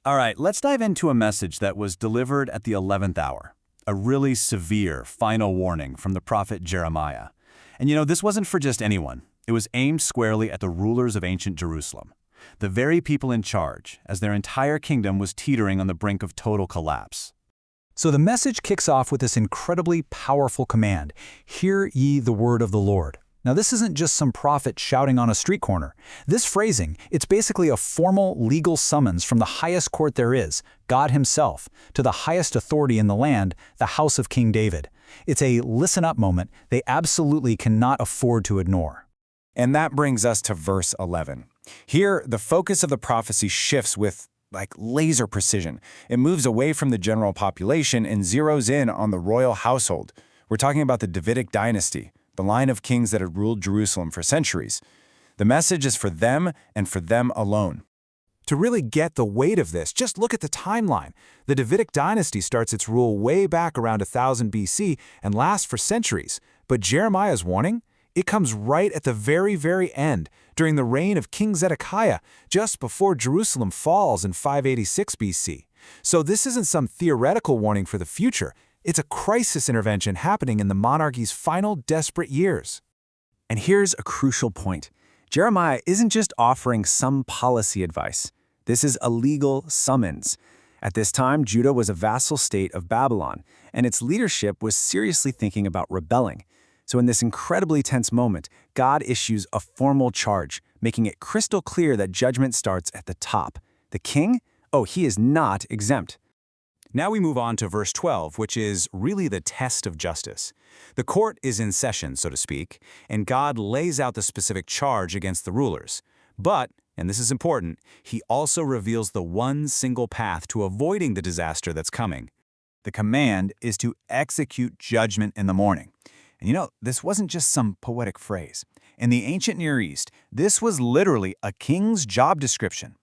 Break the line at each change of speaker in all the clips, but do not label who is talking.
All right, let's dive into a message that was delivered at the 11th hour. A really severe final warning from the prophet Jeremiah. And this wasn't for just anyone. It was aimed squarely at the rulers of ancient Jerusalem, the very people in charge, as their entire kingdom was teetering on the brink of total collapse.
So the message kicks off with this incredibly powerful command, "Hear ye the word of the Lord." Now this isn't just some prophet shouting on a street corner. This phrasing, it's basically a formal legal summons from the highest court there is, God himself, to the highest authority in the land, the house of King David. It's a listen up moment they absolutely cannot afford to ignore.
And that brings us to verse 11. Here, the focus of the prophecy shifts with laser precision. It moves away from the general population and zeroes in on the royal household. We're talking about the Davidic dynasty, the line of kings that had ruled Jerusalem for centuries. The message is for them and for them alone.
To really get the weight of this, just look at the timeline. The Davidic dynasty starts its rule way back around 1000 BC and lasts for centuries. But Jeremiah's warning? It comes right at the very end, during the reign of King Zedekiah, just before Jerusalem falls in 586 BC. So this isn't some theoretical warning for the future. It's a crisis intervention happening in the monarchy's final desperate years.
And here's a crucial point. Jeremiah isn't just offering some policy advice. This is a legal summons. At this time, Judah was a vassal state of Babylon, and its leadership was seriously thinking about rebelling. So in this incredibly tense moment, God issues a formal charge, making it crystal clear that judgment starts at the top. The king? Oh, he is not exempt.
Now we move on to verse 12, which is really the test of justice. The court is in session, so to speak, and God lays out the specific charge against the rulers. But, and this is important, he also reveals the one single path to avoiding the disaster that's coming. The command is to execute judgment in the morning. And this wasn't just some poetic phrase. In the ancient Near East, this was literally a king's job description.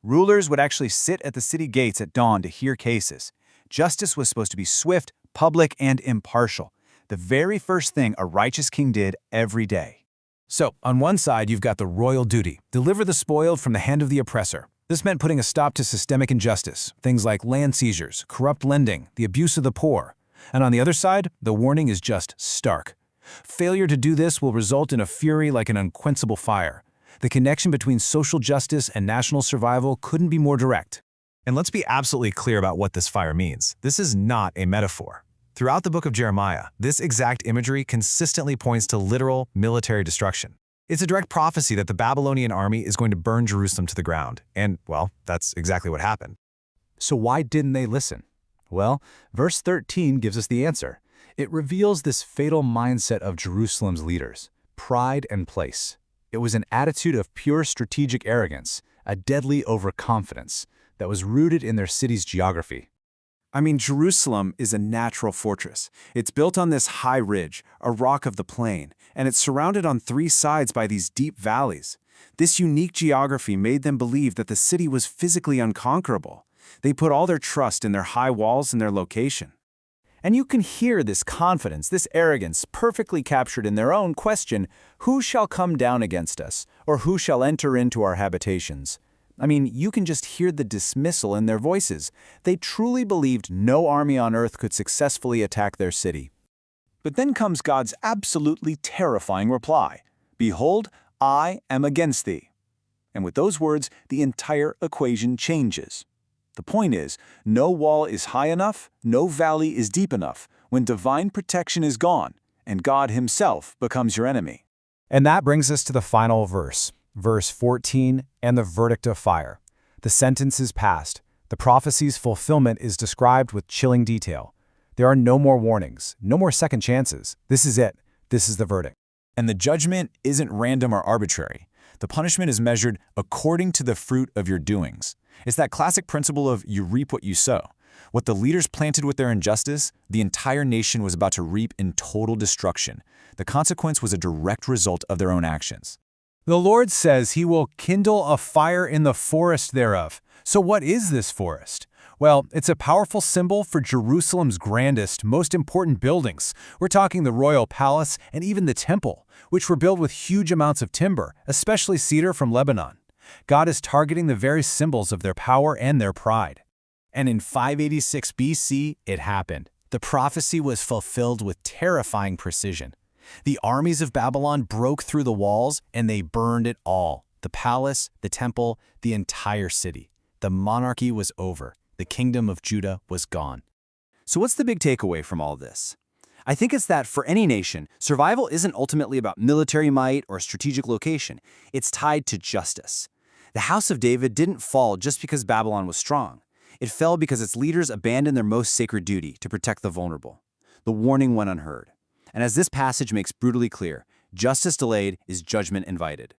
Rulers would actually sit at the city gates at dawn to hear cases. Justice was supposed to be swift, public, and impartial. The very first thing a righteous king did every day. So, on one side, you've got the royal duty, deliver the spoiled from the hand of the oppressor. This meant putting a stop to systemic injustice, things like land seizures, corrupt lending, the abuse of the poor. And on the other side, the warning is just stark. Failure to do this will result in a fury like an unquenchable fire. The connection between social justice and national survival couldn't be more direct.
And let's be absolutely clear about what this fire means. This is not a metaphor. Throughout the book of Jeremiah, this exact imagery consistently points to literal military destruction. It's a direct prophecy that the Babylonian army is going to burn Jerusalem to the ground. And, well, that's exactly what happened.
So why didn't they listen? Well, verse 13 gives us the answer. It reveals this fatal mindset of Jerusalem's leaders, pride and place. It was an attitude of pure strategic arrogance, a deadly overconfidence that was rooted in their city's geography.
I mean, Jerusalem is a natural fortress. It's built on this high ridge, a rock of the plain, and it's surrounded on three sides by these deep valleys. This unique geography made them believe that the city was physically unconquerable. They put all their trust in their high walls and their location.
And you can hear this confidence, this arrogance, perfectly captured in their own question, "Who shall come down against us, or who shall enter into our habitations?" I mean, you can just hear the dismissal in their voices. They truly believed no army on earth could successfully attack their city. But then comes God's absolutely terrifying reply, "Behold, I am against thee." And with those words, the entire equation changes. The point is, no wall is high enough, no valley is deep enough, when divine protection is gone, and God himself becomes your enemy. And that brings us to the final verse, verse 14, and the verdict of fire. The sentence is passed. The prophecy's fulfillment is described with chilling detail. There are no more warnings, no more second chances. This is it. This is the verdict. And the judgment isn't random or arbitrary. The punishment is measured according to the fruit of your doings. It's that classic principle of you reap what you sow. What the leaders planted with their injustice, the entire nation was about to reap in total destruction. The consequence was a direct result of their own actions. The Lord says he will kindle a fire in the forest thereof. So what is this forest? Well, it's a powerful symbol for Jerusalem's grandest, most important buildings. We're talking the royal palace and even the temple, which were built with huge amounts of timber, especially cedar from Lebanon.
God is targeting the very symbols of their power and their pride.
And in 586 BC, it happened. The prophecy was fulfilled with terrifying precision. The armies of Babylon broke through the walls and they burned it all. The palace, the temple, the entire city. The monarchy was over. The kingdom of Judah was gone.
So what's the big takeaway from all this? I think it's that for any nation, survival isn't ultimately about military might or strategic location. It's tied to justice. The House of David didn't fall just because Babylon was strong. It fell because its leaders abandoned their most sacred duty to protect the vulnerable. The warning went unheard. And as this passage makes brutally clear, justice delayed is judgment invited.